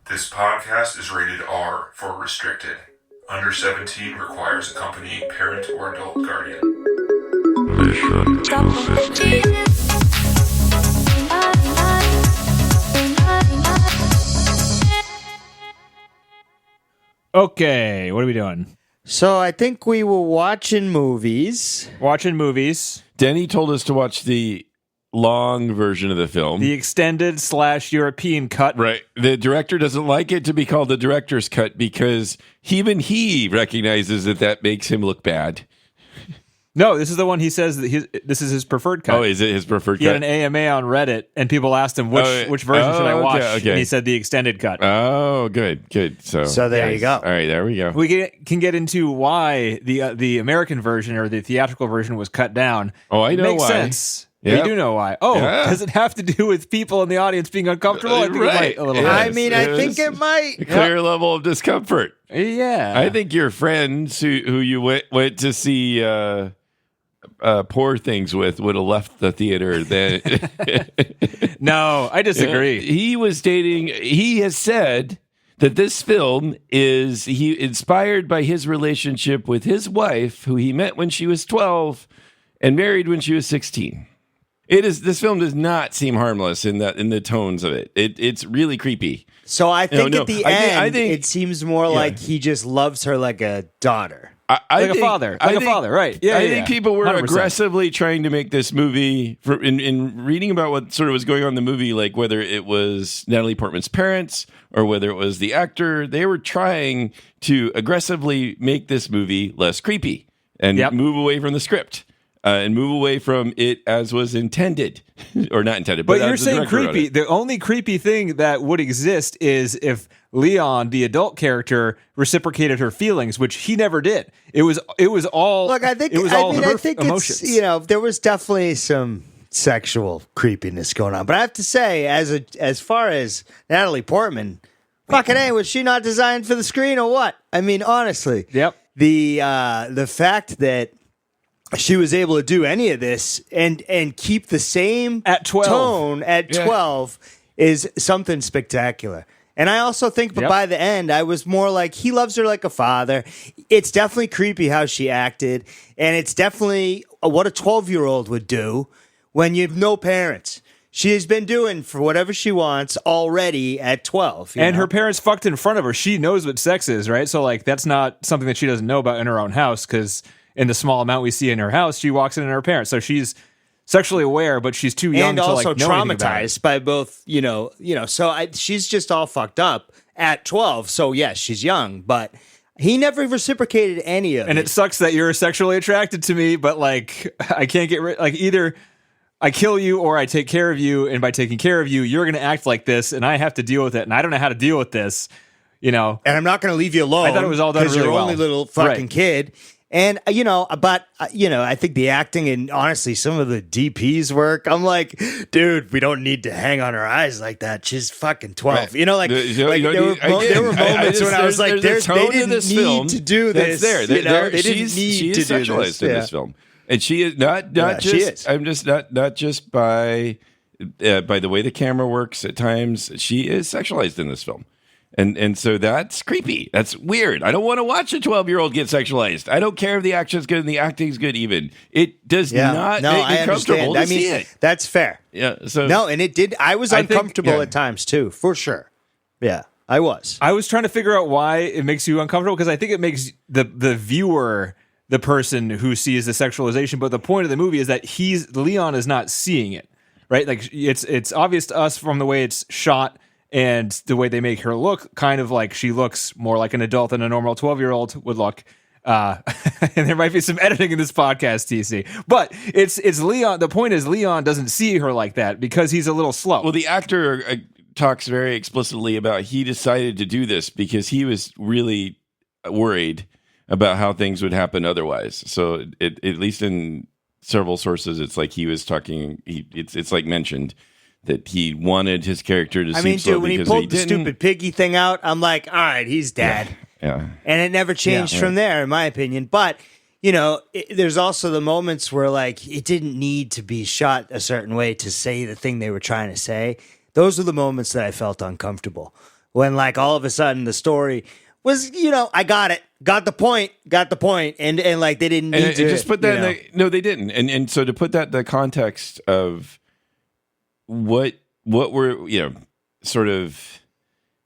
This podcast is rated R for restricted. Under 17 requires accompanying parent or adult guardian. Mission 250. Okay, what are we doing? So I think we were watching movies. Denny told us to watch the long version of the film. The extended / European cut. Right. The director doesn't like it to be called the director's cut because even he recognizes that makes him look bad. No, this is the one he says that this is his preferred cut. Oh, is it his preferred he cut? He had an AMA on Reddit, and people asked him which version should I watch, okay. and he said the extended cut. Oh, good. So there you go. All right, there we go. We can get into why the American version or the theatrical version was cut down. Oh, I know why. Makes sense. Yep. You do know why. Oh, does it have to do with people in the audience being uncomfortable? I think Right. it might a little Yes. bit. I mean, I think it might. A clear level of discomfort. Yeah. I think your friends who you went to see Poor Things with would have left the theater then. No, I disagree. He has said that this film is inspired by his relationship with his wife, who he met when she was 12 and married when she was 16. This film does not seem harmless in the tones of it. It's really creepy. So I think No, at the I end, think it seems more like he just loves her like a daughter. Like a father, right? Yeah, I think people were 100%. aggressively trying to make this movie. In reading about what sort of was going on in the movie, like whether it was Natalie Portman's parents or whether it was the actor, they were trying to aggressively make this movie less creepy and move away from the script. And move away from it as was intended, or not intended. But you're saying creepy. The only creepy thing that would exist is if Leon, the adult character, reciprocated her feelings, which he never did. It was all. Look, I think emotions. It's, there was definitely some sexual creepiness going on. But I have to say, as far as Natalie Portman, fucking A, was she not designed for the screen or what? I mean, honestly. Yep. The fact that she was able to do any of this and keep the same at 12. tone at 12 is something spectacular. And I also think, but by the end, I was more like, he loves her like a father. It's definitely creepy how she acted. And it's definitely what a 12-year-old would do when you have no parents. She has been doing for whatever she wants already at 12. And her parents fucked in front of her. She knows what sex is, right? So, like, that's not something that she doesn't know about in her own house because in the small amount we see in her house, she walks in her parents. So she's sexually aware, but she's too young and to also like know traumatized by both, So she's just all fucked up at 12. So yes, she's young, but he never reciprocated any of it. And it sucks that you're sexually attracted to me, but like I can't get rid. Like either I kill you or I take care of you, and by taking care of you, you're going to act like this, and I have to deal with it, and I don't know how to deal with this. And I'm not going to leave you alone. I thought it was all done really you're well. only little fucking kid. And, I think the acting and honestly, some of the DP's work, I'm like, dude, we don't need to hang on her eyes like that. She's fucking 12. Right. There were moments when I was like, they didn't need to do this. That's there. They didn't need to do this. In this film. And she is not just, she is. I'm just not just by the way the camera works at times, she is sexualized in this film. And so that's creepy. That's weird. I don't want to watch a 12-year-old get sexualized. I don't care if the action's good and the acting's good even. It does not make me comfortable to see it. That's fair. Yeah. So no, and it did. I was uncomfortable at times too, for sure. Yeah, I was. I was trying to figure out why it makes you uncomfortable because I think it makes the viewer the person who sees the sexualization. But the point of the movie is that Leon is not seeing it, right? Like it's obvious to us from the way it's shot. And the way they make her look, kind of like she looks more like an adult than a normal 12-year-old would look. And there might be some editing in this podcast, TC. But it's Leon. The point is Leon doesn't see her like that because he's a little slow. Well, the actor talks very explicitly about he decided to do this because he was really worried about how things would happen otherwise. So at least in several sources, it's like he was talking. It's like mentioned that he wanted his character to seem slow. Dude, when he pulled the stupid piggy thing out, I'm like, all right, he's dead. Yeah. And it never changed from there, in my opinion. But, there's also the moments where, like, it didn't need to be shot a certain way to say the thing they were trying to say. Those are the moments that I felt uncomfortable. when like all of a sudden the story was, I got the point, and like they didn't need and to just put that. No, they didn't. And so to put that in the context of what were sort of.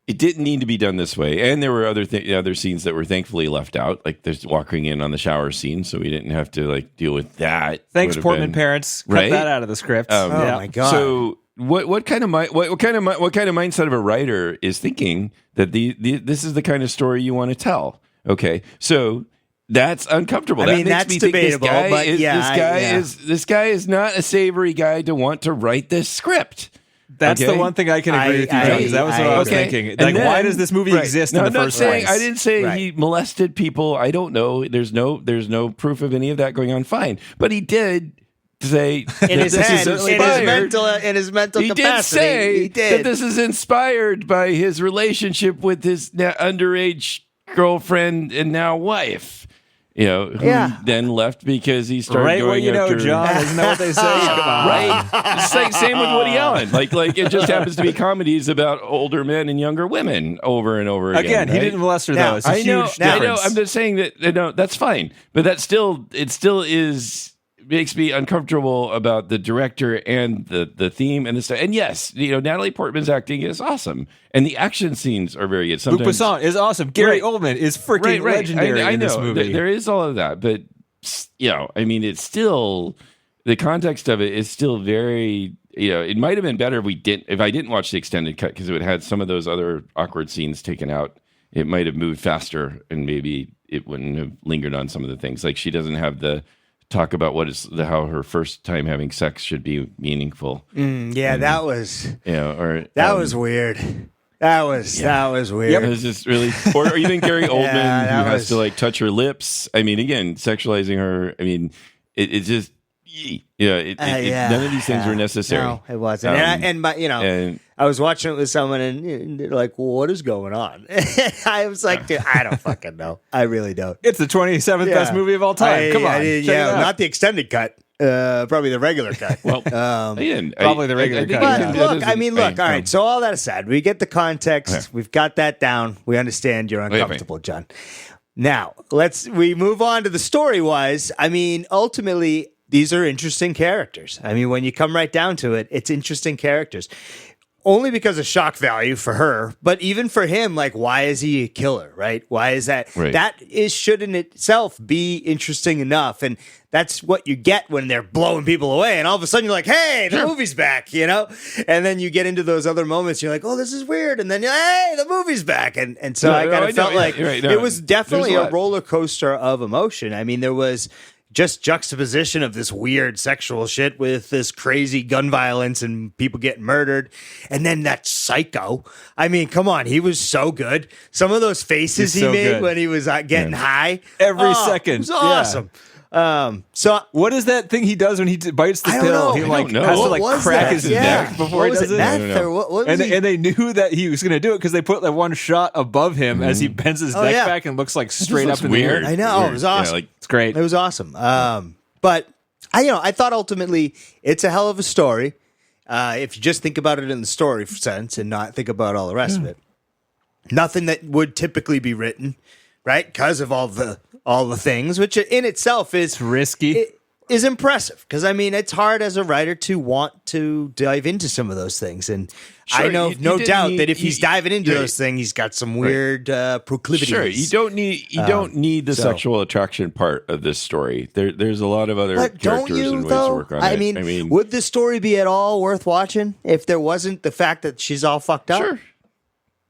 It didn't need to be done this way, and there were other scenes that were thankfully left out, like there's walking in on the shower scene, so we didn't have to like deal with that. Thanks, Portman parents. Cut that out of the script. My god! So what kind of mindset of a writer is thinking that this is the kind of story you want to tell? Okay, so that's uncomfortable. I mean, that's debatable, but this guy is not a savory guy to want to write this script. That's the one thing I can agree with you, John, because that was what I was thinking. Like, why does this movie exist in the first place? I didn't say he molested people. I don't know. There's no proof of any of that going on. Fine, but he did say in his head, in his mental he capacity, he did that this is inspired by his relationship with his underage girlfriend and now wife. Who then left because he started going after... John. Isn't that what they say? Right? It's like same with Woody Allen. Like it just happens to be comedies about older men and younger women over and over again. Again, he didn't molest her, though. It's a huge difference. I know. I'm just saying that, that's fine. But it still makes me uncomfortable about the director and the theme and the stuff. And yes, Natalie Portman's acting is awesome, and the action scenes are very good. Sometimes, Luc Besson is awesome. Gary Oldman is freaking legendary in this movie. There is all of that, but I mean, it's still the context of it is still very. It might have been better if I didn't watch the extended cut because it would have had some of those other awkward scenes taken out. It might have moved faster, and maybe it wouldn't have lingered on some of the things. Like she doesn't have the talk about how her first time having sex should be meaningful. That was that was weird. That was weird. Yep. It was just really, or even Gary Oldman who has to like touch her lips. I mean, again, sexualizing her. I mean, it just none of these things were necessary. No, it wasn't. I was watching it with someone, and they're like, well, "What is going on?" I was like, "Dude, I don't fucking know. I really don't." It's the 27th best movie of all time. Come on, not the extended cut. Probably the regular cut. Well, probably the regular cut. But look. All right. So all that aside, we get the context. Yeah. We've got that down. We understand you're uncomfortable, John. Now we move on to the story-wise. I mean, ultimately, these are interesting characters. I mean, when you come right down to it, it's interesting characters. Only because of shock value for her, but even for him, like, why is he a killer, right? Why is that? Right. That should in itself be interesting enough. And that's what you get when they're blowing people away. And all of a sudden you're like, hey, the movie's back, And then you get into those other moments. You're like, oh, this is weird. And then, hey, the movie's back. And so I kind of felt like it was definitely a roller coaster of emotion. I mean, there was just juxtaposition of this weird sexual shit with this crazy gun violence and people getting murdered. And then that psycho. I mean, come on. He was so good. Some of those faces he made when he was getting high. Every second. It was awesome. So what is that thing he does when he bites the pill? He has to like crack his neck before he does it. Meth or what and they knew that he was going to do it because they put that one shot above him as he bends his neck back and looks like straight up in the air. I know. It was awesome. It's great. It was awesome. But I thought ultimately it's a hell of a story. If you just think about it in the story sense and not think about all the rest of it. Nothing that would typically be written, right? Because of all the things, which in itself is risky, is impressive. Because I mean, it's hard as a writer to want to dive into some of those things, and I know no doubt that if he's diving into those things, he's got some weird proclivities. Sure, you don't need the sexual attraction part of this story. There's a lot of other characters and ways to work on it. I mean, would this story be at all worth watching if there wasn't the fact that she's all fucked up? Sure.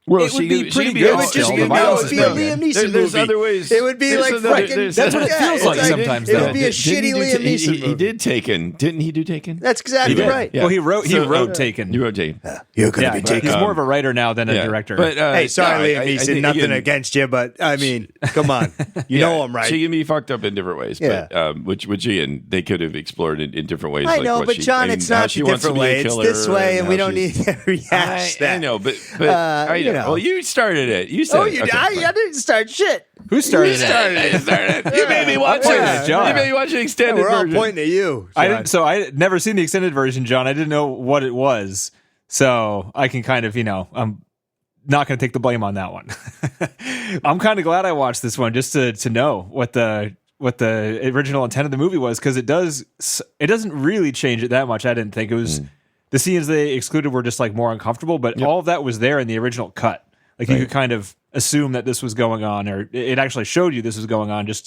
Well, it would be pretty good. It would just be a Liam Neeson movie. There's other ways. It would be like freaking. That's what it feels like sometimes. It would be a shitty Liam Neeson movie. He did Taken. Didn't he do Taken? That's exactly right. Yeah. Well, he wrote Taken. You wrote Taken. You're going to be Taken. He's more of a writer now than a director. But hey, sorry, Liam Neeson. Nothing against you, but I mean, come on. You know I'm right. She can be fucked up in different ways. But which Ian, they could have explored in different ways. I know, but John, it's not the different way. It's this way, and we don't need to rehash that. I know, but I know. Well, you started it. You said I didn't start shit. Who started it? I started it. You made me watch it. You made me watch the extended version. We're all pointing at you. I had never seen the extended version, John. I didn't know what it was. So I can kind of, not going to take the blame on that one. I'm kind of glad I watched this one just to know what the original intent of the movie was, because it doesn't really change it that much. I didn't think it was the scenes they excluded were just like more uncomfortable, but all of that was there in the original cut. Like you could kind of assume that this was going on, or it actually showed you this was going on, just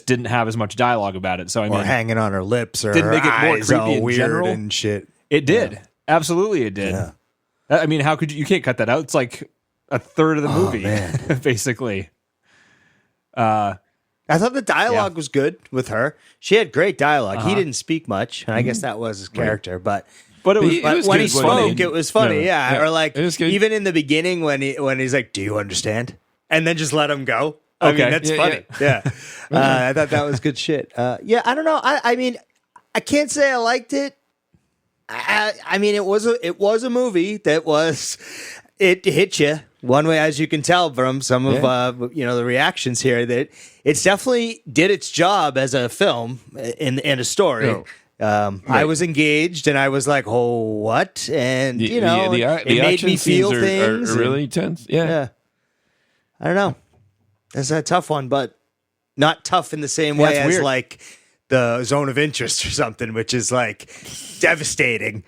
didn't have as much dialogue about it. So I mean, or hanging on her lips, or didn't make it more eyes creepy all in weird general and shit. It did. Absolutely, it did. Yeah. I mean, how could you can't cut that out? It's like a third of the movie, basically. I thought the dialogue was good with her. She had great dialogue. He didn't speak much, and I guess that was his character. But it was when good, he spoke, it was funny. Yeah. Or like it was good. even in the beginning when he's like, "Do you understand?" and then just let him go. I mean, that's funny. Yeah. I thought that was good shit. I don't know. I mean, I can't say I liked it. I mean, it was a movie that it hit you one way, as you can tell from some of the reactions here, that it's definitely did its job as a film in a story. I was engaged and I was like, oh, what? And the it made me feel things. Are really tense. Yeah. I don't know. It's a tough one, but not tough in the same way as like the Zone of Interest or something, which is like devastating.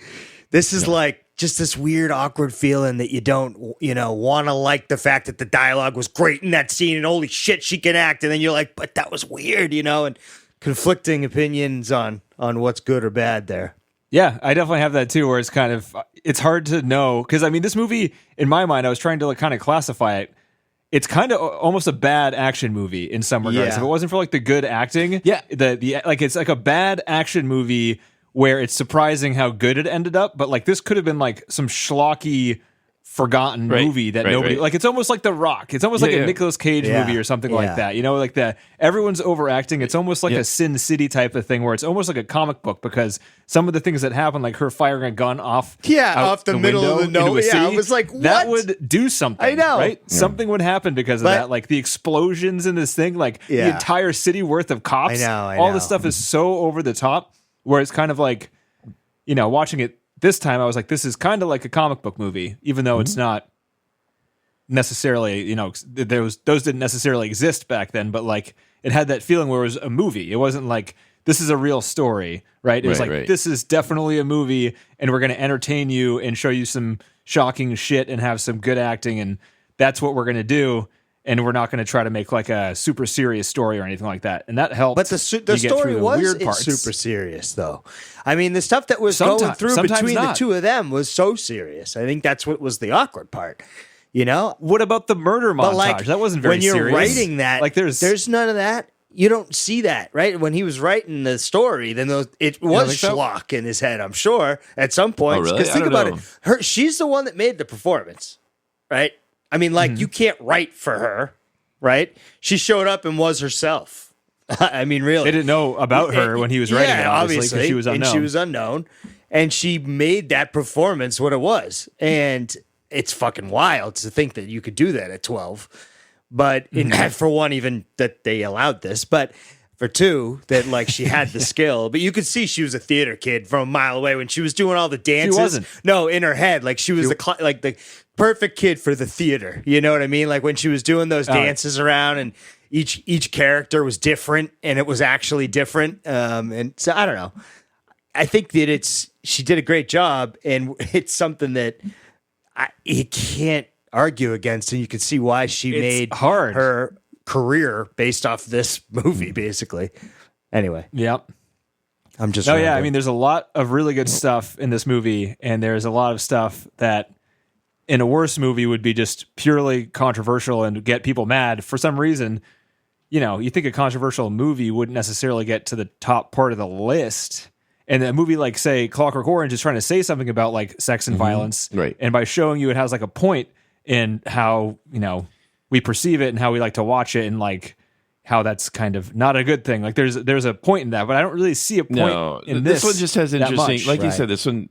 This is like just this weird, awkward feeling that you don't, want to like the fact that the dialogue was great in that scene and holy shit, she can act. And then you're like, but that was weird, and conflicting opinions on what's good or bad there. Yeah, I definitely have that too, where it's hard to know. Because I mean, this movie, in my mind, I was trying to like kind of classify it. It's kind of almost a bad action movie in some regards. If it wasn't for like the good acting, it's like a bad action movie where it's surprising how good it ended up. But like this could have been like some schlocky, forgotten movie that nobody like. It's almost like The Rock. It's almost like a Nicolas Cage movie or something like that. Like everyone's overacting. It's almost like a Sin City type of thing where it's almost like a comic book, because some of the things that happen, like her firing a gun off the middle of the nowhere. Yeah, I was like, what? That would do something. I know, right? Yeah. Something would happen because of that. Like the explosions in this thing, like the entire city worth of cops. I know. All this stuff is so over the top, where it's kind of like, watching it this time, I was like, this is kind of like a comic book movie, even though it's not necessarily, those didn't necessarily exist back then, but like it had that feeling where it was a movie. It wasn't like, this is a real story, right? It was this is definitely a movie, and we're going to entertain you and show you some shocking shit and have some good acting, and that's what we're going to do. And we're not going to try to make like a super serious story or anything like that. And that helped. But the story was super serious, though. I mean, the stuff that was going through between the two of them was so serious. I think that's what was the awkward part. What about the murder montage? Like, that wasn't very serious. When you're writing that, like there's none of that. You don't see that, right? When he was writing the story, then it was schlock in his head, I'm sure, at some point. Oh, really? Because think about it. She's the one that made the performance, right? I mean, like, you can't write for her, right? She showed up and was herself. I mean, really. They didn't know about her when he was writing it, obviously, because she was unknown. And she was unknown. And she made that performance what it was. And it's fucking wild to think that you could do that at 12. But for one, even that they allowed this. But for two, that like she had the skill. But you could see she was a theater kid from a mile away when she was doing all the dances. She wasn't. No, in her head. Like she was the perfect kid for the theater. You know what I mean? Like when she was doing those dances around, and each character was different, and it was actually different. And so I don't know. I think that she did a great job, and it's something that you can't argue against, and you can see why she made her career based off this movie, basically. Anyway. Yep. I'm just. I mean, there's a lot of really good stuff in this movie, and there's a lot of stuff that in a worse movie would be just purely controversial and get people mad for some reason. You think a controversial movie wouldn't necessarily get to the top part of the list. And a movie like, say, Clockwork Orange is trying to say something about like sex and violence. Right. And by showing you it has like a point in how, we perceive it and how we like to watch it, and like how that's kind of not a good thing. Like there's a point in that, but I don't really see a point in this. This one just has interesting, like you said, this one,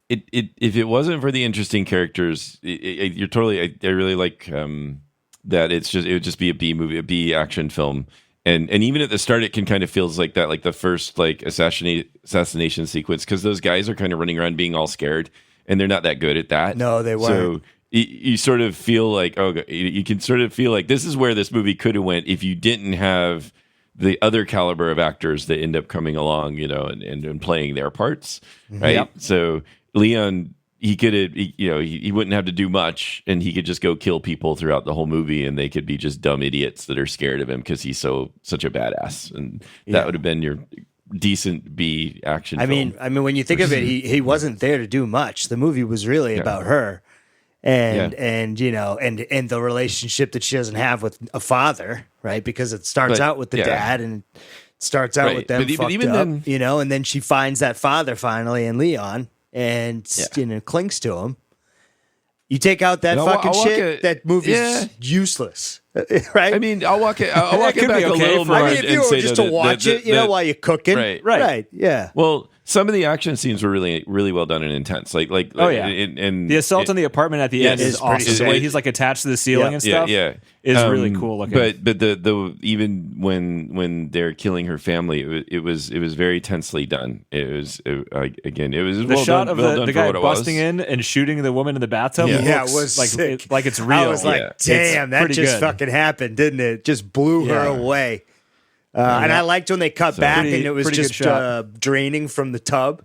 if it wasn't for the interesting characters, you're totally, I really like that it would just be a B movie, a B action film. And even at the start, it can kind of feels like that, like the first like assassination sequence, because those guys are kind of running around being all scared, and they're not that good at that. No, they weren't. you sort of feel like, you can sort of feel like this is where this movie could have went if you didn't have the other caliber of actors that end up coming along, and playing their parts, right? Yep. So Leon, he could have, he wouldn't have to do much, and he could just go kill people throughout the whole movie, and they could be just dumb idiots that are scared of him because he's such a badass, and that would have been your decent B action. I film. mean, when you think of it, he wasn't there to do much. The movie was really about her, and the relationship that she doesn't have with a father, right? Because it starts out with the dad, and it starts out with them fucked up, then, and then she finds that father finally in Leon, and clings to him. You take out that fucking shit, that movie's useless, right? I mean, I'll walk it back a little more. I mean, if you were just to watch it, while you're cooking, right, yeah. Well, some of the action scenes were really, really well done and intense. And the assault in the apartment at the end is awesome. The way he's like attached to the ceiling and stuff, is really cool looking. But the even when they're killing her family, it was very tensely done. It was the shot of the guy busting in and shooting the woman in the bathtub. Yeah, it was sick. Like it's real. I was like, damn, that just fucking happened, didn't it? Just blew her away. And I liked when they cut back and it was just draining from the tub.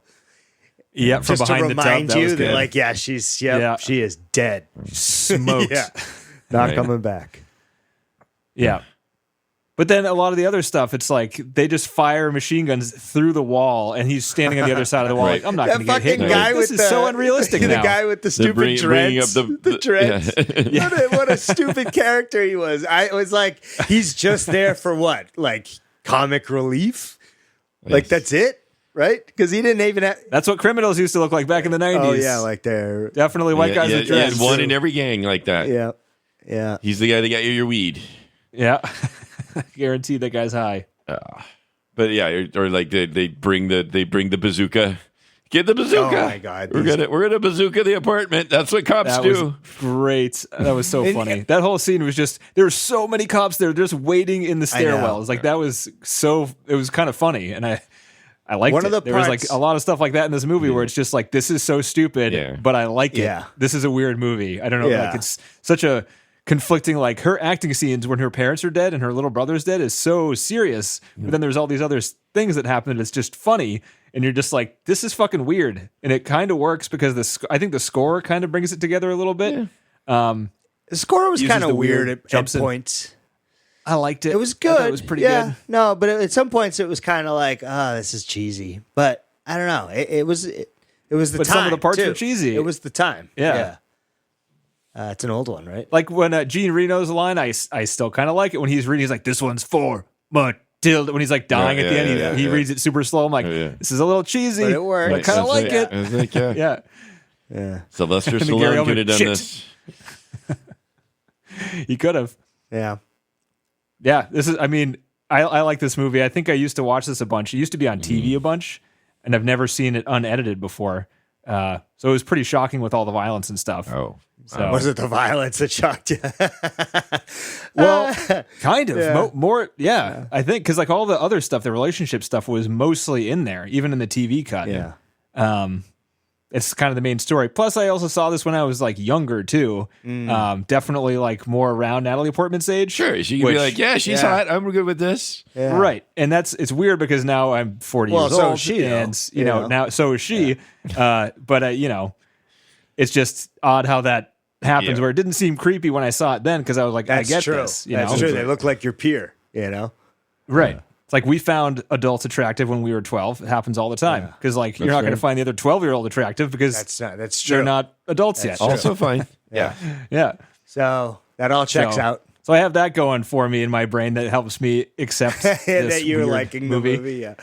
Yeah, from just behind to remind the tub. you that, like, she is dead, smoked, not coming back. Yeah. But then a lot of the other stuff, it's like they just fire machine guns through the wall, and he's standing on the other side of the wall. Like, I'm not going to get hit. This is so unrealistic now. The guy with the stupid dreads. The dreads. Yeah. What a stupid character he was. I was like, he's just there for what? Like comic relief? Like that's it? Right? Because he didn't even have... That's what criminals used to look like back in the 90s. Oh, yeah, like they're... Definitely white guys with dreads. One in every gang like that. Yeah. Yeah. He's the guy that got you your weed. Yeah. Guaranteed that guy's high. But yeah, or like they bring the bazooka. Get the bazooka. Oh my god. We're gonna bazooka the apartment. That's what cops do. Was great. That was so funny. That whole scene was just there were so many cops there just waiting in the stairwells. Like that was it was kind of funny, and I liked it. There was like a lot of stuff like that in this movie where it's just like this is so stupid, but I like it. Yeah. This is a weird movie. I don't know, like it's such a conflicting, like her acting scenes when her parents are dead and her little brother's dead is so serious, but then there's all these other things that happen and it's just funny, and you're just like, this is fucking weird, and it kind of works because I think the score kind of brings it together a little bit. The score was kind of weird at points. I liked it. It was good. It was pretty good. No, but at some points it was kind of like, this is cheesy. But I don't know. It was the but time. Some of the parts too. were cheesy. It was the time. Yeah. It's an old one, right? Like when Gene Reno's line, I still kind of like it when he's reading. He's like, "This one's for Matilda." When he's like dying at the end, he reads it super slow. I'm like, "This is a little cheesy, but it works." But I kind of like it. I was like, yeah. Sylvester Stallone could have done this. He could have. Yeah. Yeah. This is. I mean, I like this movie. I think I used to watch this a bunch. It used to be on TV a bunch, and I've never seen it unedited before. So it was pretty shocking with all the violence and stuff. Oh. So, was it the violence that shocked you? Well, kind of. More, I think, because like all the other stuff, the relationship stuff was mostly in there, even in the TV cut. Yeah. It's kind of the main story. Plus, I also saw this when I was like younger too. Definitely like more around Natalie Portman's age. Sure, she could be like, "Yeah, she's hot. I'm good with this." Yeah. Right, and it's weird because now I'm 40 years so old, is she, and now so is she. But it's just odd how that happens. Where it didn't seem creepy when I saw it then because I was like, That's I get true. this. That's true. They look like your peer. Right. It's like we found adults attractive when we were 12. It happens all the time because like you're not going to find the other 12-year-old attractive because that's true. They're not adults yet. Also fine. Yeah. So that all checks out. So I have that going for me in my brain that helps me accept this that you're weird liking movie. the movie. Yeah.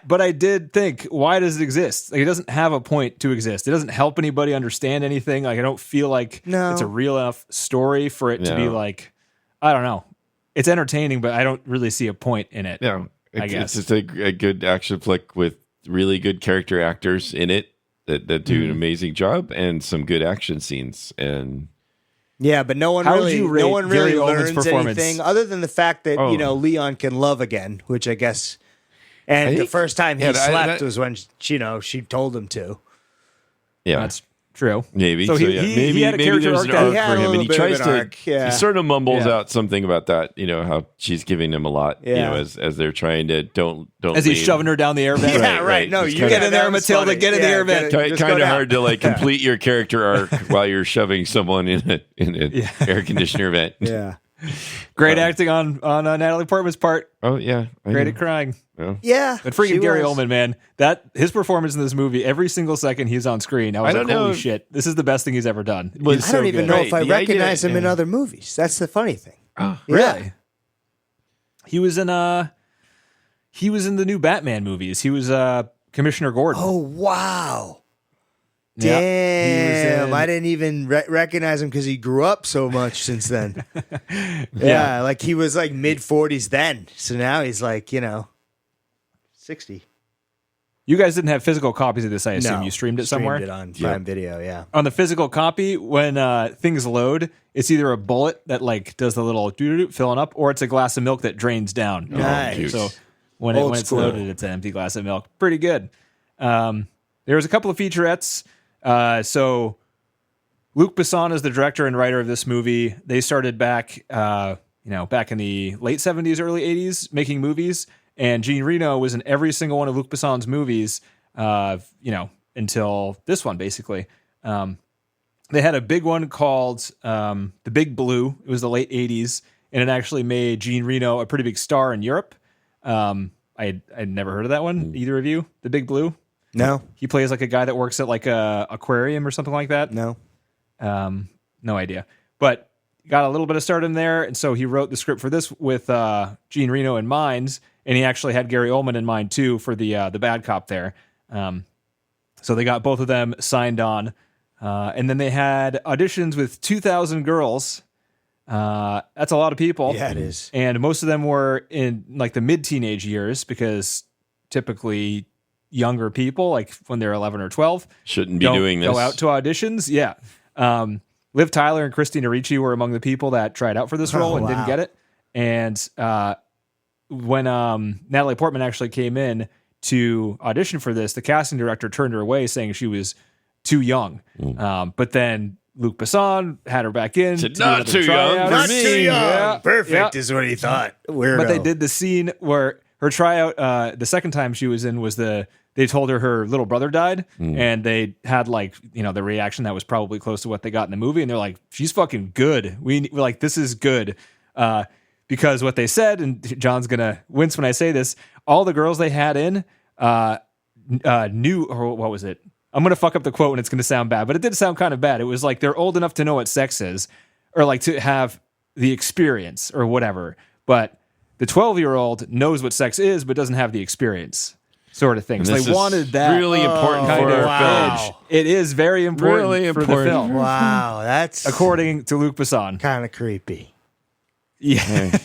But I did think, why does it exist? Like, it doesn't have a point to exist. It doesn't help anybody understand anything. Like, I don't feel like it's a real enough story for it to be like, I don't know. It's entertaining, but I don't really see a point in it. Yeah, I guess it's just a good action flick with really good character actors in it that do an amazing job and some good action scenes. And but no one really learns anything other than the fact that Leon can love again, which I guess. And the first time he slept was when she told him to. Yeah, True. Maybe. So he had a character there's arc an that arc he had for a him, and he little bit of tries an to. arc, yeah. He sort of mumbles Yeah. out something about that. How she's giving him a lot. Yeah. As they're trying to don't. as he's leave. shoving her down the air vent. Yeah, Right, right. No, Just you kinda- Get in there, Matilda. Get in the air vent. Just go Kind of down. hard to complete your character arc while you're shoving someone in an air conditioner vent. Yeah. Great acting on Natalie Portman's part. Oh yeah. Great at crying. Yeah. But freaking she Gary was. Oldman, man, his performance in this movie, every single second he's on screen, I was I like, don't holy know. shit, this is the best thing he's ever done. Was- He's I don't so even good. know if I Right, the idea- recognize him in yeah. other movies. That's the funny thing. Oh, Really? He was in the new Batman movies. He was Commissioner Gordon. Oh, wow. Yeah. Damn, He was I in- didn't even recognize him because he grew up so much since then. Yeah, like he was like mid 40s then. So now he's like, 60. You guys didn't have physical copies of this, I assume. No, You streamed it somewhere? Streamed it on Prime Video, yeah. On the physical copy, when things load, it's either a bullet that like does the little doo-doo-doo filling up, or it's a glass of milk that drains down. Nice. So when Old it's school. loaded, it's an empty glass of milk. Pretty good. There was a couple of featurettes. So Luc Besson is the director and writer of this movie. They started back in the late 70s, early 80s, making movies. And Jean Reno was in every single one of Luc Besson's movies, until this one, basically. They had a big one called The Big Blue. It was the late 80s, and it actually made Jean Reno a pretty big star in Europe. I'd never heard of that one. Either of you? The Big Blue? No, He plays like a guy that works at like a aquarium or something like that. no. No idea. But got a little bit of start in there, and so he wrote the script for this with Jean Reno in mind, and he actually had Gary Oldman in mind too for the bad cop there. So they got both of them signed on, and then they had auditions with 2,000 girls. That's a lot of people. Yeah, it is. And most of them were in like the mid-teenage years, because typically younger people, like when they're 11 or 12, shouldn't be don't doing this. go out to auditions. Yeah. Liv Tyler and Christina Ricci were among the people that tried out for this role and didn't wow. get it. And when Natalie Portman actually came in to audition for this, the casting director turned her away, saying she was too young. But then Luc Besson had her back in. Said, to do "Not another too young tryout." for Not me. too young. Yeah, Perfect yeah. is what he thought. Weirdo. But they did the scene where her tryout, the second time she was in, was they told her little brother died, and they had the reaction that was probably close to what they got in the movie, and they're like, she's fucking good. We're like, this is good. Because what they said, and John's gonna wince when I say this, all the girls they had in knew, or what was it? I'm gonna fuck up the quote and it's gonna sound bad, but it did sound kind of bad. It was like they're old enough to know what sex is, or like to have the experience or whatever. But the 12-year-old knows what sex is, but doesn't have the experience, sort of thing. And So this they is wanted that really important kind for of our wow. edge. It is very important Really for the important. film, Wow, that's according to Luc Besson. kind of creepy. Yeah,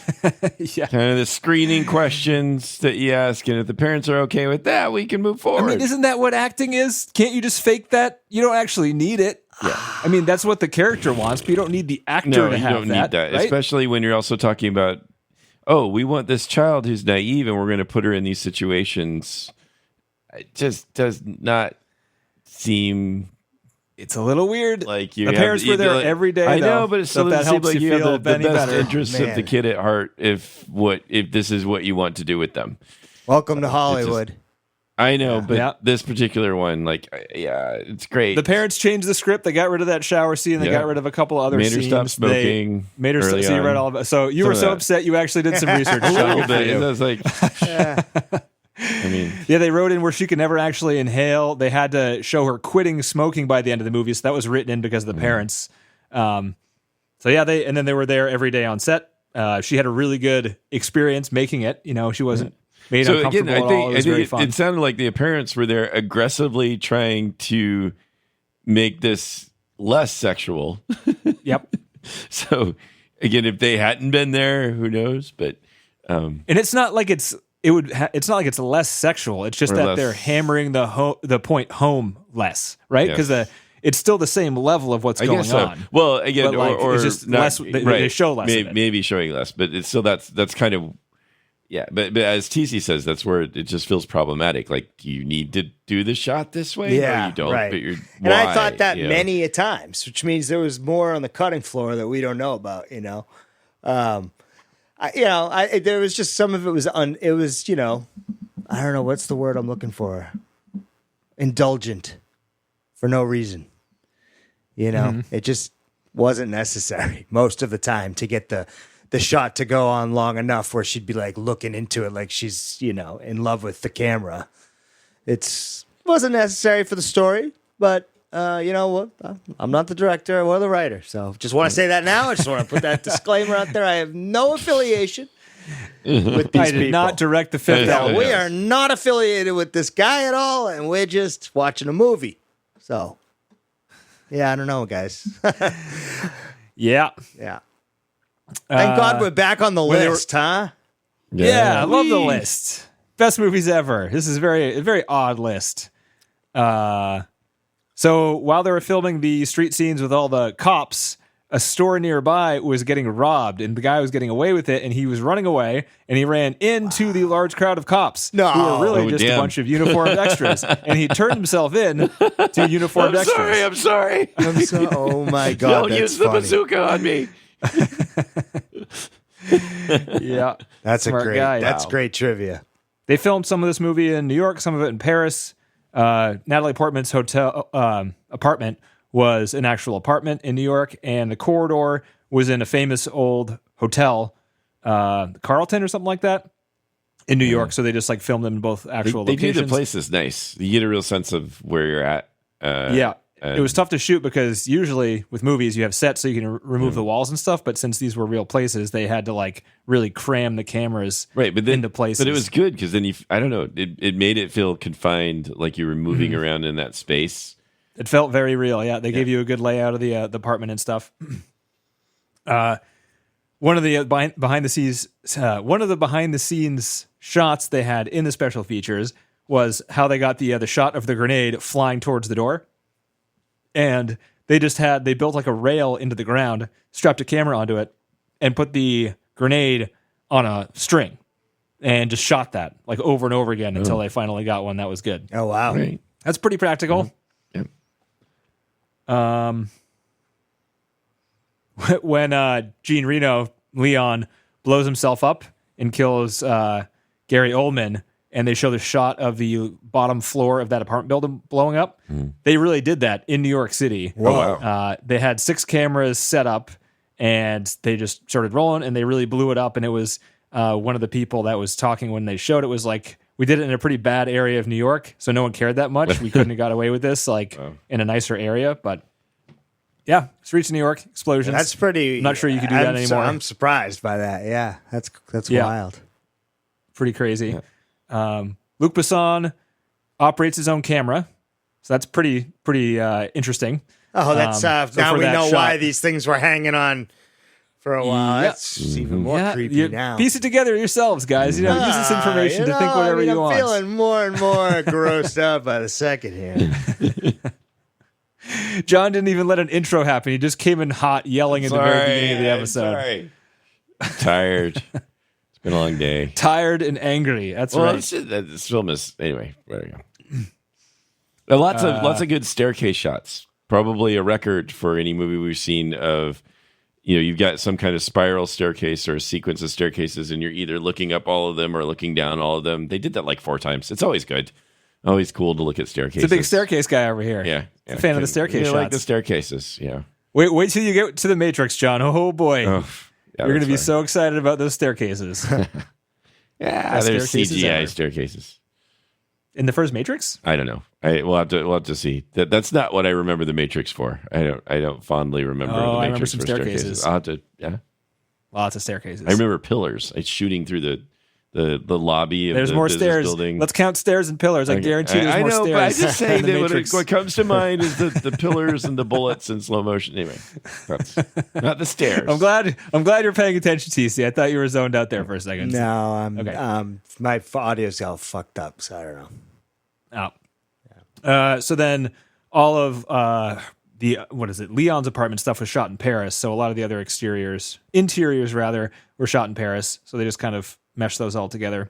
yeah. Kind of the screening questions that you ask, and if the parents are okay with that, we can move I forward. mean, isn't that what acting is? Can't you just fake that? You don't actually need it. Yeah. I mean, that's what the character wants, but you don't need the actor no, to you have don't need that, right? especially when you're also talking about, oh, we want this child who's naive, and we're going to put her in these situations. It just does not seem It's a little weird. like you. The parents were there every day. I know, though, but it so still if that doesn't seem helps like you you have feel the any best better. interests of Man. the kid at heart. If this is what you want to do with them. Welcome to Hollywood. I know, but Yeah. this particular one, it's great. The parents changed the script. They got rid of that shower scene. They Yeah. got rid of a couple other Made her scenes. stop They smoking made her early so you read on. all of it. So you Some were of so that. upset. You actually did some research. a So little good for bit. you. I was like, I mean, Yeah, they wrote in where she could never actually inhale. They had to show her quitting smoking by the end of the movie, so that was written in because of the parents. So yeah, they were there every day on set. She had a really good experience making it. She wasn't made so uncomfortable again, at all. It was very fun. it sounded like the parents were there aggressively trying to make this less sexual. Yep. So again, if they hadn't been there, who knows? But And it's not like it's not like it's less sexual. It's just Or that less- they're hammering the point home less, right? Yes. Because it's still the same level of what's I going guess so. on. Well, again, But, like, or it's just not, less. They show less of it. Maybe showing less, but it's still that's kind of Yeah, but as TC says, that's where it just feels problematic. Like you need to do the shot this way. Yeah, no, you don't. right. But And I thought that you know? many a times, which means there was more on the cutting floor that we don't know about. There was just some of it was it was I don't know what's the word I'm looking for. Indulgent for no reason. It just wasn't necessary most of the time to get the shot to go on long enough where she'd be like looking into it like she's, in love with the camera. It wasn't necessary for the story, but you know what? I'm not the director or the writer. So just want to say that now. I just want to put that disclaimer out there. I have no affiliation with these I did not direct the Fifth No, Element. we are not affiliated with this guy at all, and we're just watching a movie. So, yeah, I don't know, guys. Yeah. Yeah. Thank God we're back on the when they were- list, huh? Yeah, I love the list. Best movies ever. This is a very odd list. So while they were filming the street scenes with all the cops, a store nearby was getting robbed, and the guy was getting away with it, and he was running away, and he ran into the large crowd of cops No. who were really Oh, just damn. a bunch of uniformed extras, and he turned himself in to uniformed extras. I'm sorry. Oh my God, Don't that's use the funny. bazooka on me. Yeah, That's Smart great. guy. That's Wow. great trivia. They filmed some of this movie in New York, some of it in Paris. Natalie Portman's apartment was an actual apartment in New York, and the corridor was in a famous old hotel, Carlton or something like that, in New York. So they just like filmed them in both actual They do locations. the places nice. You get a real sense of where you're at. Yeah. It was tough to shoot because usually with movies you have sets so you can remove the walls and stuff, but since these were real places, they had to like really cram the cameras Right, but then, into places. But it was good because then I don't know, it made it feel confined, like you were moving around in that space. It felt very real. Yeah, they gave you a good layout of the apartment and stuff. One of the behind the scenes shots they had in the special features was how they got the shot of the grenade flying towards the door, and they built like a rail into the ground, strapped a camera onto it, and put the grenade on a string, and just shot that like over and over again until they finally got one that was good. Oh, wow. Right. That's pretty practical. Yep. When Gene Reno, Leon, blows himself up and kills Gary Oldman, and they show the shot of the bottom floor of that apartment building blowing up, they really did that in New York City. Whoa. They had 6 cameras set up, and they just started rolling, and they really blew it up, and it was one of the people that was talking when they showed it was like, we did it in a pretty bad area of New York, so no one cared that much. We couldn't have got away with this in a nicer area, but yeah, streets of New York, explosions. That's pretty. I'm not sure you could do that anymore. I'm surprised by that. Yeah, that's Yeah. wild. Pretty crazy. Luc Besson operates his own camera, so that's pretty interesting. Oh, that's So now for we that know shot- why these things were hanging on for a while. Yeah. That's even more creepy you now. piece it together yourselves, guys. Use this information to think whatever you I'm want. feeling more and more grossed out by the second here. John didn't even let an intro happen. He just came in hot, yelling at the very beginning of the I'm episode. sorry. I'm tired. It's been a long day. Tired and angry. That's Well, right. this film is anyway. There you go. Lots of good staircase shots. Probably a record for any movie we've seen of. You've got some kind of spiral staircase or a sequence of staircases, and you're either looking up all of them or looking down all of them. They did that like 4 times. It's always good. Always cool to look at staircases. It's a big staircase guy over here. Yeah. A fan of the staircase I like shots. the staircases. Yeah. Wait till you get to the Matrix, John. Oh boy. Oh, yeah, You're going to be that's so excited about those staircases. fine. Yeah, Best there's staircases CGI ever. staircases. In the first Matrix? I don't know. We'll have to see. That's not what I remember the Matrix for. I don't fondly remember the I Matrix remember some for staircases. I'll have to. Yeah. Lots of staircases. I remember pillars. It's shooting through the lobby of There's the more business stairs. building. Let's count stairs and pillars. I Okay. guarantee there's I more know, stairs. but I just say in the that Matrix. what comes to mind is the pillars and the bullets in slow motion. Anyway, that's not the stairs. I'm glad you're paying attention, TC. I thought you were zoned out there for a second. No, I'm Okay. my audio's all fucked up, so I don't know. So then all of Leon's apartment stuff was shot in Paris. So a lot of the other interiors rather, were shot in Paris. So they just kind of mesh those all together.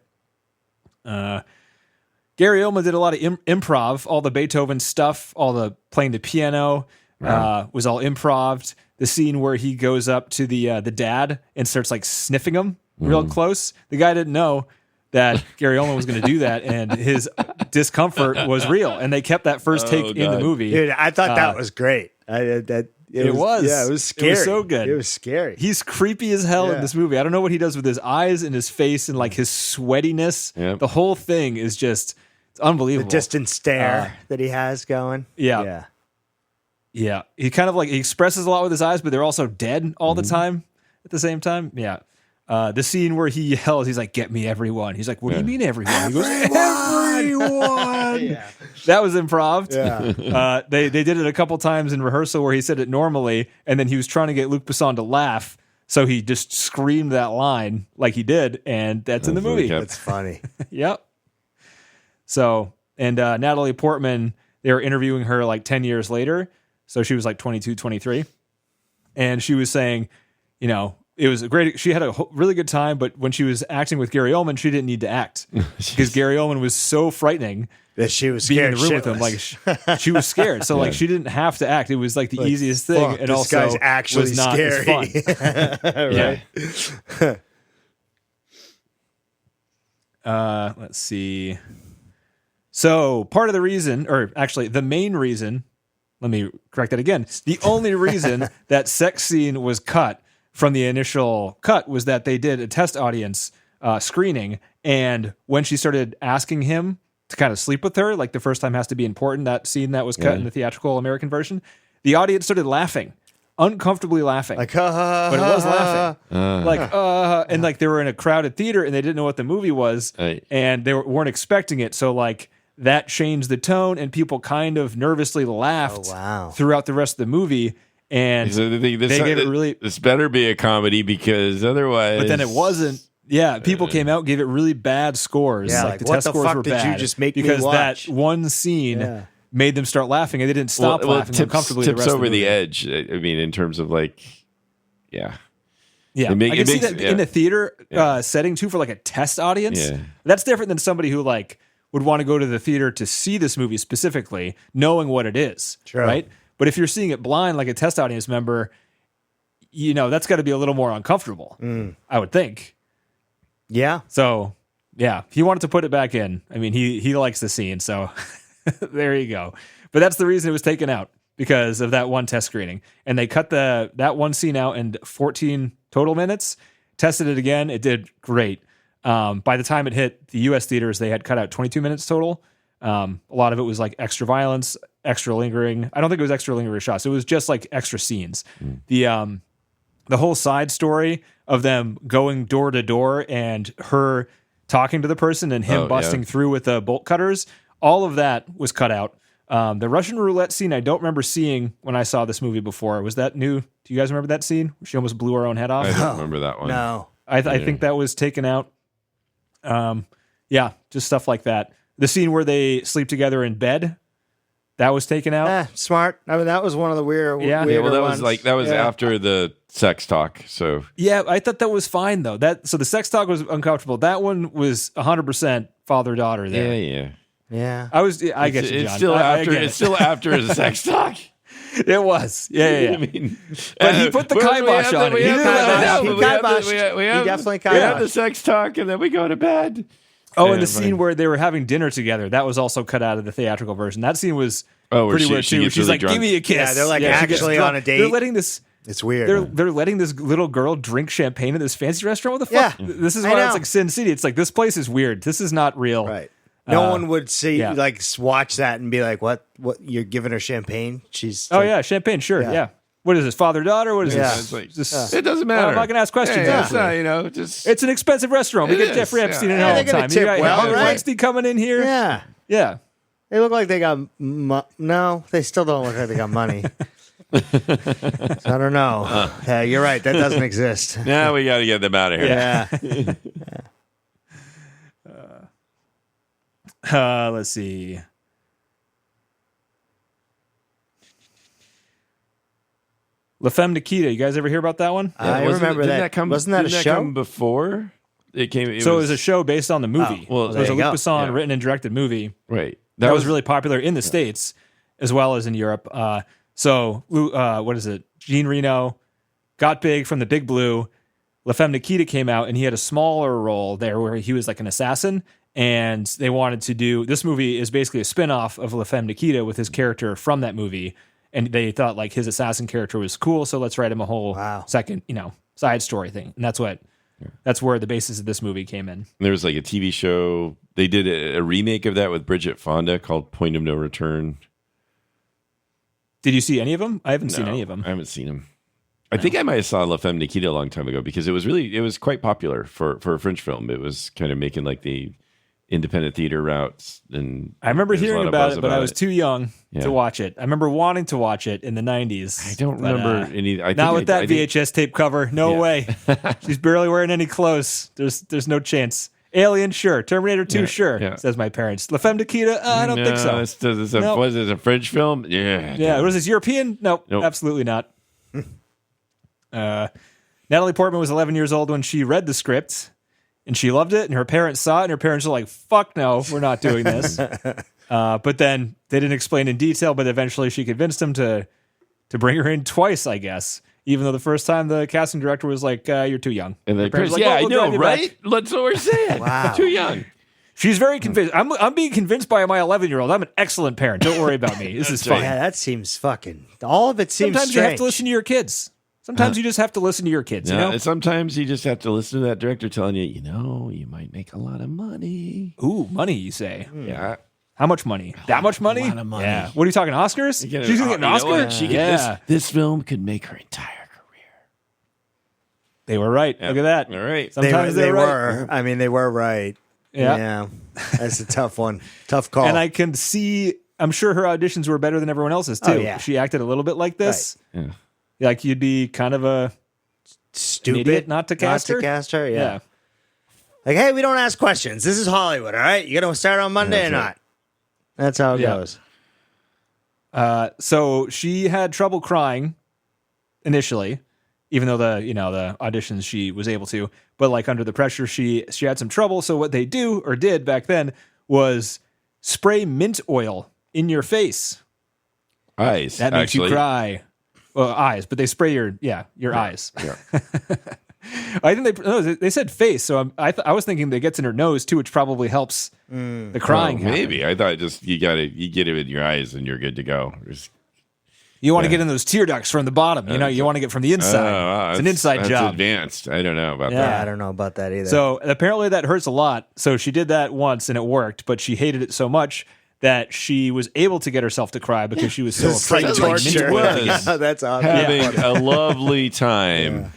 Gary Oldman did a lot of improv, all the Beethoven stuff, all the playing the piano was all improv. The scene where he goes up to the dad and starts like sniffing him real close. The guy didn't know that Gary Oldman was going to do that, and his discomfort was real. And they kept that first take in the movie. Dude, I thought that was great. It was. Yeah, it was scary. It was so good. It was scary. He's creepy as hell in this movie. I don't know what he does with his eyes and his face and like his sweatiness. Yep. The whole thing is just it's unbelievable. The distant stare that he has going. Yeah. He kind of like he expresses a lot with his eyes, but they're also dead all the time at the same time. Yeah. The scene where he yells, he's like, "Get me everyone." He's like, "What do you mean everyone?" He goes, "Everyone." That was improv. Yeah. They did it a couple times in rehearsal where he said it normally, and then he was trying to get Luc Besson to laugh, so he just screamed that line like he did, and that's in the movie. That's funny. Yep. So, and Natalie Portman, they were interviewing her like 10 years later, so she was like 22, 23, and she was saying, you know, it was a great. She had a really good time, but when she was acting with Gary Oldman, she didn't need to act because Gary Oldman was so frightening that she was being scared in the room with him. Like she was scared, so like she didn't have to act. It was like the easiest thing, fuck, and this also guy's actually was not as scary. fun. Yeah. Let's see. So part of the reason, or actually the main reason, let me correct that again. The only reason that sex scene was cut from the initial cut was that they did a test audience screening, and when she started asking him to kind of sleep with her, like the first time has to be important, that scene that was cut in the theatrical American version, the audience started laughing, uncomfortably laughing. Like, but it was laughing. And like they were in a crowded theater and they didn't know what the movie was, and they weren't expecting it. So like that changed the tone, and people kind of nervously laughed throughout the rest of the movie. And so they gave it really. This better be a comedy because otherwise. But then it wasn't. Yeah, people came out, gave it really bad scores. Yeah, like the what test the scores fuck were did bad you just make me because watch? that one scene made them start laughing, and they didn't stop laughing uncomfortably. Tips the rest over of the edge. I mean, in terms of like, yeah. I can see that in a theater setting too for like a test audience. Yeah. That's different than somebody who like would want to go to the theater to see this movie specifically, knowing what it is, right? But if you're seeing it blind, like a test audience member, you know that's got to be a little more uncomfortable. I would think. Yeah. So, yeah, he wanted to put it back in. I mean, he likes the scene, so there you go. But that's the reason it was taken out, because of that one test screening. And they cut that one scene out in 14 total minutes, tested it again. It did great. By the time it hit the U.S. theaters, they had cut out 22 minutes total. A lot of it was like extra violence, extra lingering. I don't think it was extra lingering shots. It was just like extra scenes. The whole side story of them going door to door and her talking to the person and him busting through with the bolt cutters, all of that was cut out. The Russian roulette scene I don't remember seeing when I saw this movie before. Was that new? Do you guys remember that scene? She almost blew her own head off. I don't remember that one. No. I think that was taken out. Just stuff like that. The scene where they sleep together in bed, that was taken out. Smart. I mean, that was one of the weirder well, that ones. was after the sex talk. So yeah, I thought that was fine though. So the sex talk was uncomfortable. That one was 100% father-daughter there. Yeah. I get you, John. It's still after the sex talk. It was. Yeah. I mean, but he put the kibosh on it. He definitely kiboshed. We had the sex talk and then we go to bed. Oh, and the scene where they were having dinner together, that was also cut out of the theatrical version. That scene was pretty weird too. She's really like, drunk. "Give me a kiss." Yeah, they're like actually on a date. They're letting this. It's weird. They're letting this little girl drink champagne at this fancy restaurant. What the fuck? Yeah, this is why it's like Sin City. It's like this place is weird. This is not real. Right. No one would see watch that and be like, "What? You're giving her champagne?" She's champagne. Sure. Yeah. What is this? Father-daughter? What is this? It's like, it doesn't matter. I'm not gonna ask questions. It's not, it's an expensive restaurant. We get Jeffrey Epstein in all the time. You got Weinstein coming in here. Yeah. They look like they got no. They still don't look like they got money. So I don't know. You're right. That doesn't exist. Now we got to get them out of here. Let's see. La Femme Nikita. You guys ever hear about that one? I remember that. Wasn't that a show? Come before? It was a show based on the movie. Oh, well, so it was a there Luc you go. Besson written and directed movie right. that was really popular in the States as well as in Europe. What is it? Jean Reno got big from The Big Blue. La Femme Nikita came out, and he had a smaller role there where he was like an assassin. And they wanted to do this movie is basically a spin-off of La Femme Nikita with his character from that movie. And they thought like his assassin character was cool, so let's write him a whole second, side story thing. And that's where the basis of this movie came in. There was like a TV show. They did a remake of that with Bridget Fonda called Point of No Return. Did you see any of them? I haven't seen any of them. I haven't seen them. I think I might have saw La Femme Nikita a long time ago because it was quite popular for a French film. It was kind of making like the independent theater routes. And I remember there's a hearing lot of about buzz it, but I was too young Yeah. to watch it. I remember wanting to watch it in the 90s. I don't remember any. Not with that VHS tape cover. No way. She's barely wearing any clothes. There's no chance. Alien, sure. Terminator 2, sure, says my parents. La Femme Nikita, I don't think so. Was it a French film? Yeah. Yeah, was this European? Nope, absolutely not. Natalie Portman was 11 years old when she read the script, and she loved it, and her parents saw it, and her parents were like, fuck no, we're not doing this. But then they didn't explain in detail, but eventually she convinced them to bring her in twice, I guess. Even though the first time the casting director was like, you're too young. And the parents, like, I know, drive you right? back. That's what we're saying. Wow. Too young. She's very convinced. I'm being convinced by my 11-year-old. I'm an excellent parent. Don't worry about me. This is fine. Yeah, that seems fucking. All of it seems Sometimes strange. you have to listen to your kids. Sometimes you just have to listen to your kids. Yeah, You know? sometimes you just have to listen to that director telling you, you might make a lot of money. Ooh, money, you say? Yeah. How much money? That much money? A lot of money. Yeah. What are you talking? Oscars? She's gonna get an Oscar. This film could make her entire career. They were right. Look at that. All right. Sometimes they they're right. were. I mean, they were right. Yeah. That's a tough one. Tough call. And I can see. I'm sure her auditions were better than everyone else's too. Oh, yeah. She acted a little bit like this. Right. Yeah. Like you'd be kind of a stupid idiot not to cast her. Yeah. Like, hey, we don't ask questions. This is Hollywood, all right? You gonna start on Monday or not? That's how it goes. So she had trouble crying initially, even though the auditions she was able to, but like under the pressure she had some trouble. So what they did back then was spray mint oil in your face. Eyes. That makes you cry. Well, eyes, but they spray your eyes. Yeah. I think they said face, so I was thinking it gets in her nose too, which probably helps the crying. Well, maybe I thought just you get it in your eyes and you're good to go. You want to get in those tear ducts from the bottom. You want to get from the inside. It's an inside job. Advanced. I don't know about Yeah, that. I don't know about that either. So apparently that hurts a lot. So she did that once and it worked, but she hated it so much that she was able to get herself to cry because she was so afraid to like mint she oil was. again. That's awesome. Having a lovely time.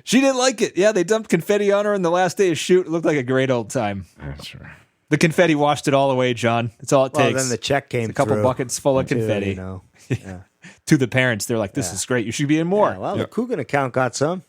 She didn't like it. Yeah, they dumped confetti on her, and the last day of shoot, it looked like a great old time. That's right. The confetti washed it all away, John. That's all it Well, takes. then the check came a couple through, buckets full of too, confetti. Yeah. To the parents, they're like, "This is great. You should be in more." Yeah, well, the Coogan account got some.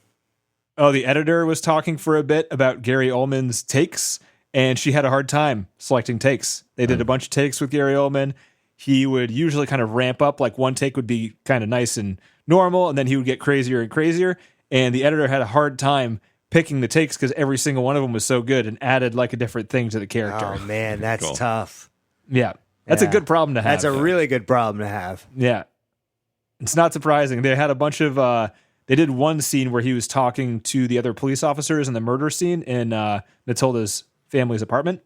Oh, the editor was talking for a bit about Gary Oldman's takes, and she had a hard time selecting takes. They did a bunch of takes with Gary Oldman. He would usually kind of ramp up, like one take would be kind of nice and normal, and then he would get crazier and crazier. And the editor had a hard time picking the takes because every single one of them was so good and added like a different thing to the character. Oh man, that's Cool. tough. Yeah, that's a good problem to have. That's a really good problem to have. Yeah. It's not surprising. They had a bunch of, they did one scene where he was talking to the other police officers in the murder scene in Matilda's family's apartment.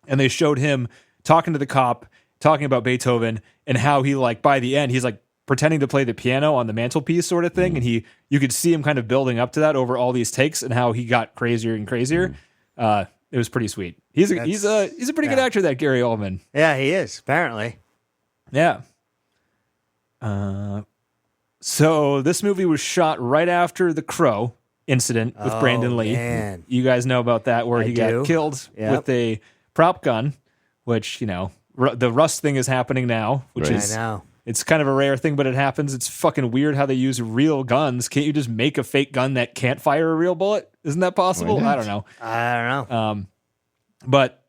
And they showed him talking to the cop, talking about Beethoven and how he like, by the end, he's like pretending to play the piano on the mantelpiece sort of thing. And you could see him kind of building up to that over all these takes and how he got crazier and crazier. It was pretty sweet. He's a pretty good actor, that Gary Oldman. Yeah, he is, apparently. Yeah. So this movie was shot right after the Crow incident with Brandon Lee. Man. You guys know about that, where he do. got killed Yep. with a prop gun, which, the Rust thing is happening now, which Right. is, I know. it's kind of a rare thing, but it happens. It's fucking weird how they use real guns. Can't you just make a fake gun that can't fire a real bullet? Isn't that possible? Why not? I don't know. I don't know. But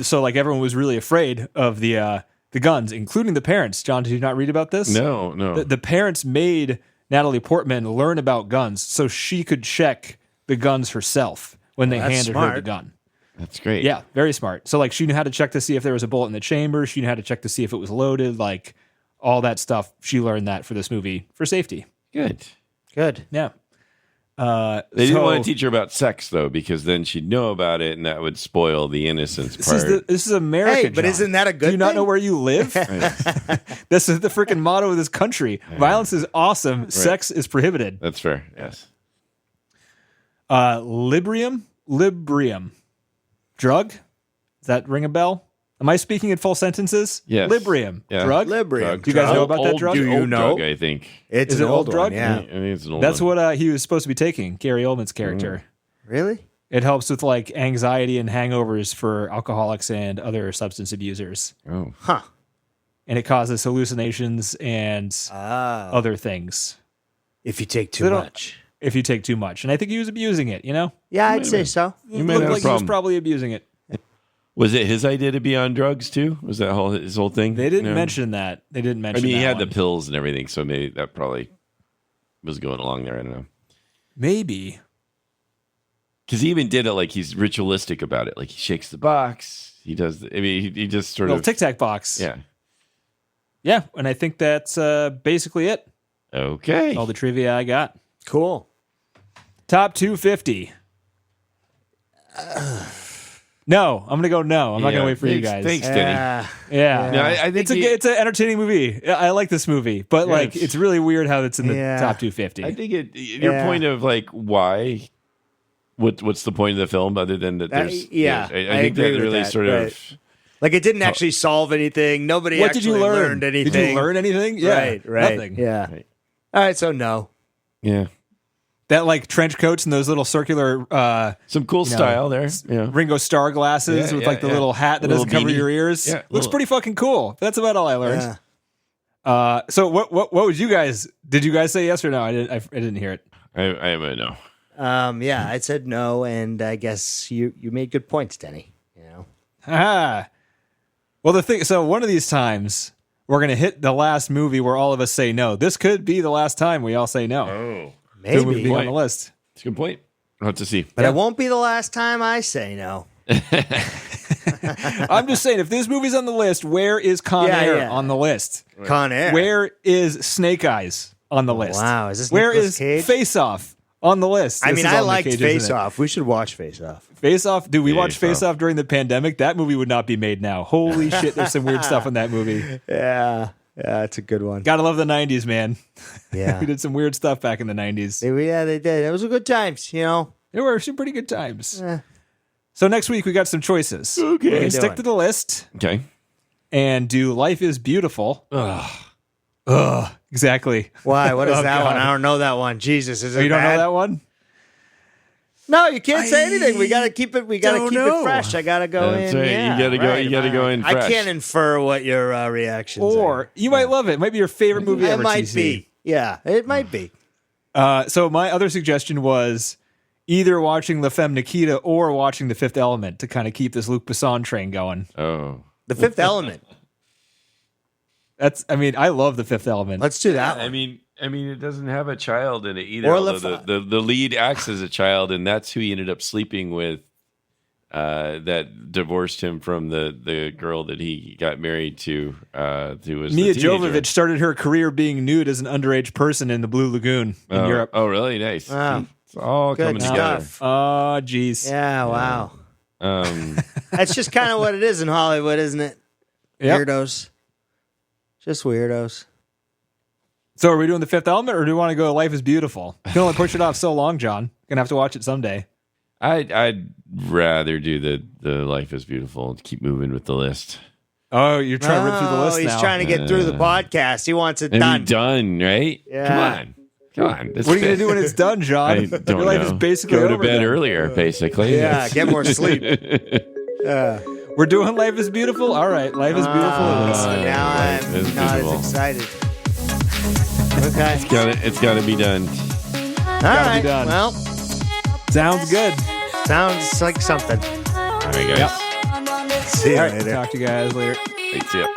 so like everyone was really afraid of the guns, including the parents. John, did you not read about this? No. The parents made Natalie Portman learn about guns so she could check the guns herself when they That's handed her the smart. gun. That's great. Yeah, very smart. So like she knew how to check to see if there was a bullet in the chamber. She knew how to check to see if it was loaded. Like all that stuff. She learned that for this movie for safety. Good. Yeah. They didn't want to teach her about sex though, because then she'd know about it, and that would spoil the innocence part. This is America. Hey, but John. isn't that a good Do you not thing? know where you live? This is the freaking motto of this country. Violence is awesome. Sex is prohibited. That's fair. Yes. Librium. Drug? Does that ring a bell? Am I speaking in full sentences? Yes. Librium. Yeah. Drug? Librium. Do you guys know about that drug? Do you Old know? drug, I think. It's Is an it old old drug? one, yeah. I think it's an old That's one. what he was supposed to be taking, Gary Oldman's character. Really? It helps with like anxiety and hangovers for alcoholics and other substance abusers. Oh. Huh. And it causes hallucinations and other things If you take They too don't- much. if you take too much. And I think he was abusing it, you know? Yeah, I'd say so. You may Looked have a like he was problem. probably abusing it. Was it his idea to be on drugs too? Was that his whole thing? They didn't No? mention that. They didn't I mention mean, he that had one. the pills and everything, so maybe that probably was going along there. I don't know. Maybe. Because he even did it like he's ritualistic about it. Like he shakes the box. He does. He just sort Little of. Tic Tac box. Yeah. Yeah, and I think that's basically it. Okay. All the trivia I got. Cool. Top 250. No, I'm gonna go no. I'm not gonna wait for you guys. Thanks, Denny. Yeah, No, I think it's an entertaining movie. I like this movie, but like Yes. it's really weird how it's in the Yeah. top 250. I think your Yeah. point of like why. What's the point of the film other than that? There's yeah, I I think agree that with really that, sort right. of. Like it didn't actually solve anything. Nobody What actually did you learn? learned anything. Did you learn anything? Yeah, Right. nothing. Yeah. Right. All right, so no. Yeah. That like trench coats and those little circular Some cool style there. Yeah. Ringo Starr glasses Yeah, with yeah, like the yeah. little hat that Little doesn't cover beanie. your ears. Yeah, Looks little- pretty fucking cool. That's about all I learned. Yeah. So what would you guys? Did you guys say yes or no? I didn't hear it. I am a no. Yeah, I said no, and I guess you made good points, Denny. You know. Ah. Well, the thing. So one of these times we're gonna hit the last movie where all of us say no. This could be the last time we all say no. Oh, The movie Maybe. on the list. that's a good point. I'll have to see. But it won't be the last time I say no. I'm just saying, if this movie's on the list, where is Con Yeah, Air yeah. on the list? Con Air. Where is Snake Eyes on the list? Wow, is this Where Nicolas is Cage? Face Off on the list? I This mean, is I all Nick liked Cage, Face isn't it? Off. We should watch Face Off. Face Off. Dude, we watched Face Face Off during the pandemic. That movie would not be made now. Holy shit, there's some weird stuff in that movie. Yeah, it's a good one. Gotta love the 90s, man. Yeah, We did some weird stuff back in the 90s. they did. It was a good times, you know. There were some pretty good times. Eh. So next week we got some choices. Okay. We can What are you stick doing? to the list Okay. and do Life is Beautiful. Ugh, exactly. Why? What is Oh, that God. one? I don't know that one. Jesus, is it Oh, you don't bad? know that one? No, you can't say anything. We gotta keep it. We gotta don't keep know. it fresh. I gotta go That's in. right. You Yeah, gotta go- right. you gotta go in I fresh. can't infer what your reactions Or are. you might love it. It might be your favorite movie It ever. might TC. be. Yeah, it might be. So my other suggestion was either watching La Femme Nikita or watching The Fifth Element to kind of keep this Luc Besson train going. Oh. The Fifth Element. I love The Fifth Element. Let's do that one. I mean, it doesn't have a child in it either. Or Although the lead acts as a child, and that's who he ended up sleeping with. That divorced him from the girl that he got married to. Who was Mia the teenager. Jovovich started her career being nude as an underage person in the Blue Lagoon in Europe. Oh, really? Nice. Wow. It's all Good coming together. stuff. Oh, jeez. Yeah, wow. Um, That's just kind of what it is in Hollywood, isn't it? Yep. Weirdos. Just weirdos. So are we doing The Fifth Element or do you want to go Life is Beautiful? You can only push it off so long, John. Gonna have to watch it someday. I'd rather do the Life is Beautiful and keep moving with the list. Oh, you're trying to rip through the list he's now. trying to get through the podcast. He wants it And done. be done, right? Yeah. Come on. What are you gonna do when it's done, John? I don't Your life know. is basically Go to over bed then. earlier, basically. Yeah, get more sleep. We're doing Life is Beautiful? All right, Life is Beautiful it is. Now Life I'm is not beautiful. as excited. Okay. It's got to be done. All be right. done. Well, Sounds good. sounds like something. All right, guys. Yep. See you All right, later. talk to you guys later. Thanks, yeah.